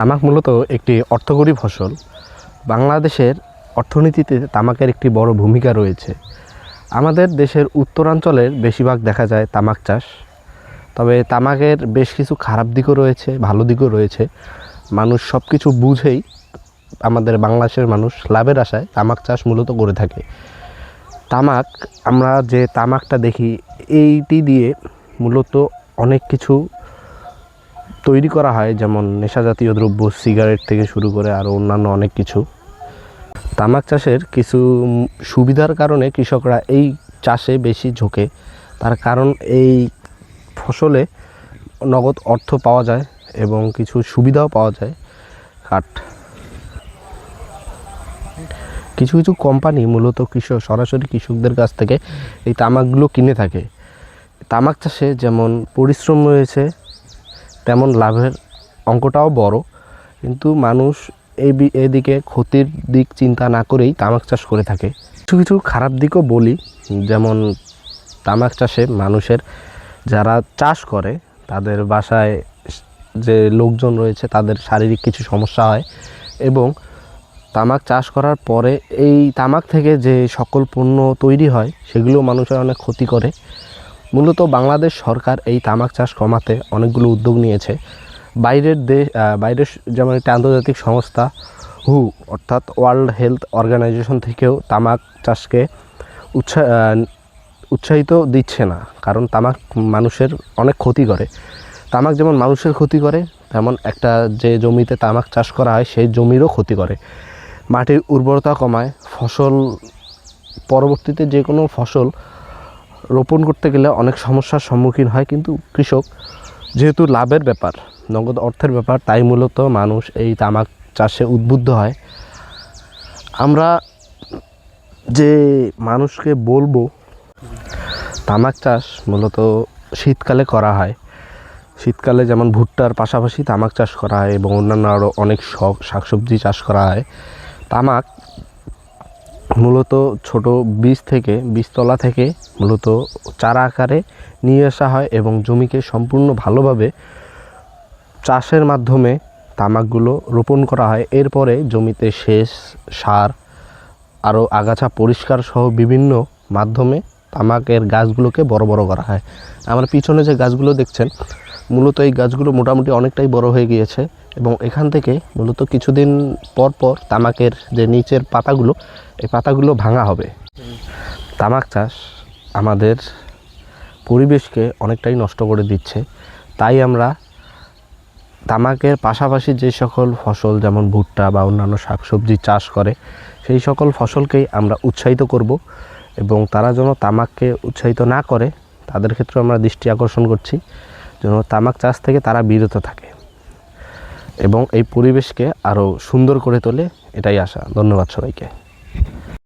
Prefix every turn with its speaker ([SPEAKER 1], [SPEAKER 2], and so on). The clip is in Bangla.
[SPEAKER 1] তামাক মূলত একটি অর্থকরী ফসল। বাংলাদেশের অর্থনীতিতে তামাকের একটি বড় ভূমিকা রয়েছে। আমাদের দেশের উত্তরাঞ্চলের বেশিরভাগ দেখা যায় তামাক চাষ। তবে তামাকের বেশ কিছু খারাপ দিকও রয়েছে, ভালো দিকও রয়েছে। মানুষ সব কিছু বুঝেই আমাদের বাংলাদেশের মানুষ লাভের আশায় তামাক চাষ মূলত করে থাকে। তামাক, আমরা যে তামাকটা দেখি, এইটি দিয়ে মূলত অনেক কিছু তৈরি করা হয়, যেমন নেশাজাতীয় দ্রব্য, সিগারেট থেকে শুরু করে আরও অন্যান্য অনেক কিছু। তামাক চাষের কিছু সুবিধার কারণে কৃষকরা এই চাষে বেশি ঝোঁকে। তার কারণ এই ফসলে নগদ অর্থ পাওয়া যায় এবং কিছু সুবিধাও পাওয়া যায়। কিছু কিছু কোম্পানি মূলত সরাসরি কৃষকদের কাছ থেকে এই তামাকগুলো কিনে থাকে। তামাক চাষে যেমন পরিশ্রম রয়েছে, তেমন লাভের অঙ্কটাও বড়। কিন্তু মানুষ এদিকে ক্ষতির দিক চিন্তা না করেই তামাক চাষ করে থাকে। কিছু কিছু খারাপ দিকও বলি, যেমন তামাক চাষে মানুষের যারা চাষ করে তাদের বাসায় যে লোকজন রয়েছে তাদের শারীরিক কিছু সমস্যা হয়, এবং তামাক চাষ করার পরে এই তামাক থেকে যে সকল পণ্য তৈরি হয় সেগুলো মানুষের অনেক ক্ষতি করে। মূলত বাংলাদেশ সরকার এই তামাক চাষ কমাতে অনেকগুলো উদ্যোগ নিয়েছে। বাইরের যেমন একটা আন্তর্জাতিক সংস্থা অর্থাৎ ওয়ার্ল্ড হেলথ অর্গানাইজেশন থেকেও তামাক চাষকে উৎসাহিত দিচ্ছে না, কারণ তামাক মানুষের অনেক ক্ষতি করে। তামাক যেমন মানুষের ক্ষতি করে, তেমন একটা যে জমিতে তামাক চাষ করা হয় সেই জমিরও ক্ষতি করে। মাটির উর্বরতা কমায়, পরবর্তীতে যে কোনো ফসল রোপণ করতে গেলে অনেক সমস্যার সম্মুখীন হয়। কিন্তু কৃষক, যেহেতু লাভের ব্যাপার, নগদ অর্থের ব্যাপার, তাই মূলত মানুষ এই তামাক চাষে উদ্বুদ্ধ হয়। আমরা যে মানুষকে বলবো, তামাক চাষ মূলত শীতকালে করা হয়। শীতকালে যেমন ভুট্টার পাশাপাশি তামাক চাষ করা হয় এবং অন্যান্য আরও অনেক শাকসবজি চাষ করা হয়। তামাক মূলত ছোট বীজতলা থেকে মূলত চারা আকারে নিয়ে আসা হয় এবং জমিকে সম্পূর্ণ ভালোভাবে চাষের মাধ্যমে তামাকগুলো রোপণ করা হয়। এরপরে জমিতে সেচ, সার, আরও আগাছা পরিষ্কার সহ বিভিন্ন মাধ্যমে তামাকের গাছগুলোকে বড় বড় করা হয়। আমার পিছনে যে গাছগুলো দেখছেন, মূলত এই গাছগুলো মোটামুটি অনেকটাই বড় হয়ে গিয়েছে এবং এখান থেকে মূলত কিছুদিন পর পর তামাকের যে নিচের পাতাগুলো, এই পাতাগুলো ভাঙা হবে। তামাক চাষ আমাদের পরিবেশকে অনেকটাই নষ্ট করে দিচ্ছে। তাই আমরা তামাকের পাশাপাশি যে সকল ফসল, যেমন ভুট্টা বা অন্যান্য শাকসবজি চাষ করে, সেই সকল ফসলকেই আমরা উৎসাহিত করব, এবং তারা যেন তামাককে উৎসাহিত না করে তাদের ক্ষেত্রে আমরা দৃষ্টি আকর্ষণ করছি, যেন তামাক চাষ থেকে তারা বিরত থাকে এবং এই পরিবেশকে আরও সুন্দর করে তোলে, এটাই আশা। ধন্যবাদ সবাইকে।